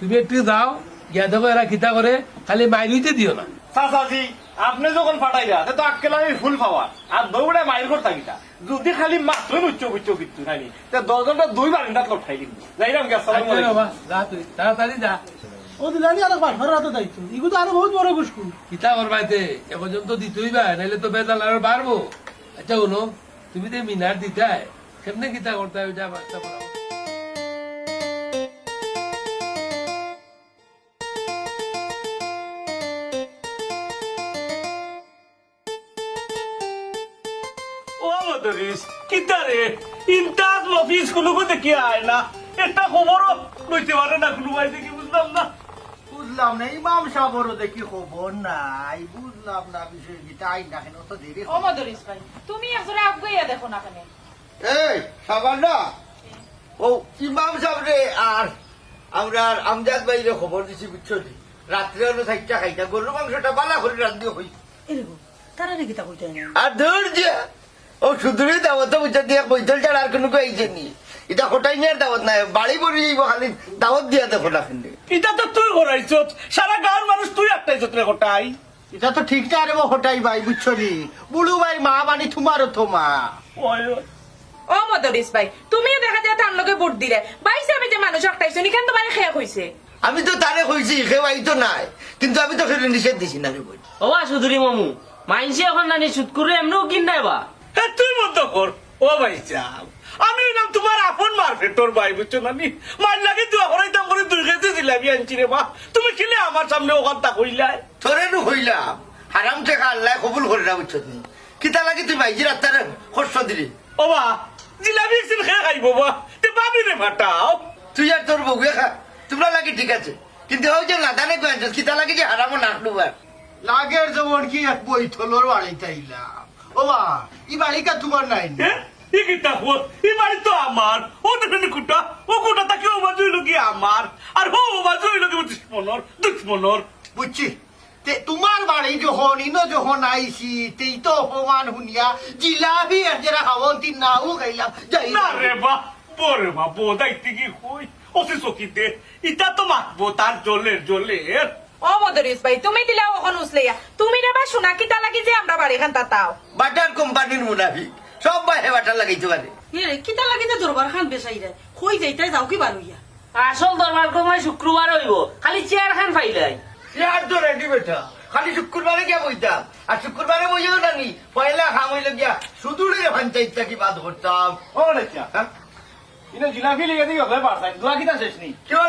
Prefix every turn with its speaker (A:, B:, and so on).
A: তুমি একটু যাও গিয়া দেখো এরা খিতা করে, খালি মাইরিতে দিও না।
B: চাচাজি আপনি যখন ফাটাইলা তো আজকাল আমি ফুল পাওয়া আর দৌড়ে মাইর করতা কিটা যদি খালি মাত্র উচ্চ উচ্চ কিচ্ছু খাইনি দশজনটা 2 বারিন্দাত লটকাই দিন যাইলাম কি আসসালামু
A: আচ্ছা
B: আলাইকুম।
A: বাবা, যা তুই তাড়াতাড়ি যা।
C: ও দিলানি আর পাঁচশো রাতে দায়িত্ব এগুলো তো আরো বহুত বড় গুসকু।
A: কিতা করবাইতে এখন তো দিতই বা, নাইলে তো বেতাল আরো বাড়বো। আচ্ছা শুনো, তুমি তো মিনার দিতাই, কেমনে কিতা করতে হবে যা বাচ্চা পড়াও।
B: ও মদরিস কিতারে ইন্টাজ অফিস গুলো দেখি আয় না একটা খবরও লইতে পারে না কোনো ভাই দেখি বুঝলাম না।
C: বুঝলাম না ইমাম সাহেবেরও দেখি খবর নাই, বুঝলাম না বিষয় কি তাই না কেন তো দেরি।
D: ও মদরিস ভাই তুমি একজোড়া আগাইয়া দেখো না কেন?
E: এই সাবান ও ইমাম সাহেব রে আর আমরা আমজাদ ভাইরে খবর দিছি বুঝছো নি? রাত্রে হলো 4টা খাইতা গরু মাংসটা বালা করে রান্ধি হই
D: এরকম তারা নাকি তা কইতে না?
E: আর ধৈর্য ও শুধুই দাওয়াত বুঝতে দিয়ে বৈতল ছাড়া আর কোনো আইছে নি। এটা হোটাই নিয়ে দাওয়াত নাই, বাড়ি পড়ে যাইব খালি দাওয়াত দিয়া দেখো না কিন্তু।
B: এটা তো তুই করাইছ সারা গাঁর মানুষ তুই একটাইছ রে কোটাই।
C: এটা তো ঠিক না রে হটাই ভাই বুঝছো নি, বুড়ু ভাই মা মানে তোমারও তো মা।
B: ওই ওই।
D: ও মদরিস ভাই তুমিও দেখা যায় তার লগে ভোট দিলে ভাই সাহেব যে মানুষ একটাইছো নি কেন তোমার খেয়া হইছে?
E: আমি তো তারে কইছি খেয়ে তো নাই, কিন্তু আমি তো সেটা নিষেধ দিছি না রে বই।
F: ওবা সুধুরি মামু মাইনসি এখন নানি সুদ করে এমনিও কিনাই বা
B: তুই মত কর ও ভাই চাপ আমি নাম তোমার আপন মারফেট তোর ভাই বুঝছো না নি মার লাগে তুই হরাইতাম করে 2 কেজি দিলাম আনছি রে বা তুমি খেলে আমার সামনে ওখানটা কইলাই
E: তোরে নু হইলাম হারাম থেকে আল্লাহ কবুল করে না বুঝছো নি? কিতা লাগে তুই ভাইজি রাত্তারে কষ্ট দিলি?
B: ও বা জিলাপি একদিন খেয়ে খাইব বা তে ভাবি রে ফাটাও।
E: তুই আর তোর বউয়ে খা, তোমরা লাগে ঠিক আছে, কিন্তু ওই যে নাদানে কয়েছ কিতা লাগে যে হারামো নাকলু আর
C: লাগের যেমন কি এক বৈঠলোর বাড়িতে আইলাম। ও মা ই বাড়িটা তোমার নাই না?
B: ই কিতা হো ই বাড়ি তো আমার ও দেখেন কুটা ও কুটা তাকে ও বাজু লগি আমার আর ও বাজু লগি দুশ্মনর
C: বুঝছি তে তোমার বাড়ি যখন ইনো যখন আইসি তেই তো অপমান শুনিয়া জিলাপি আর যারা খাওয়ন্তি নাও খাইলাম যাই
B: না রে বা বরে বা বো দাইতে কি হই ওসে সকিতে ইটা তো মাতবো তার জলের
D: ও মদরিস ভাই তুমি দিলা ওখান উসলেয়া তুমি রে বা শোনা কিতা লাগি যে আমরা বাড়ি খান তাও
E: বাটার কোম্পানির মুনাফিক সব বাইরে বাটার লাগাইতে পারে।
G: কিতা লাগি যে দরবার খান বেসাই রে কই যাইতাই যাও কি বারুইয়া
F: আসল দরবার কমায় শুক্রবার হইব খালি চেয়ার খান ফাইলাই
E: আর তো রেডি বেটা, খালি শুক্রবারে গিয়া বইতাম আর শুক্রবারে বইও নানি পয়লা খাম হইলে গিয়া শুধু পঞ্চায়েতটা কি বাদ করতাম।
B: ও রে চা ইনো জিলাপি লিয়ে দিও ঘরে পারতাই দুয়া কিটা শেষ নি
E: কেউ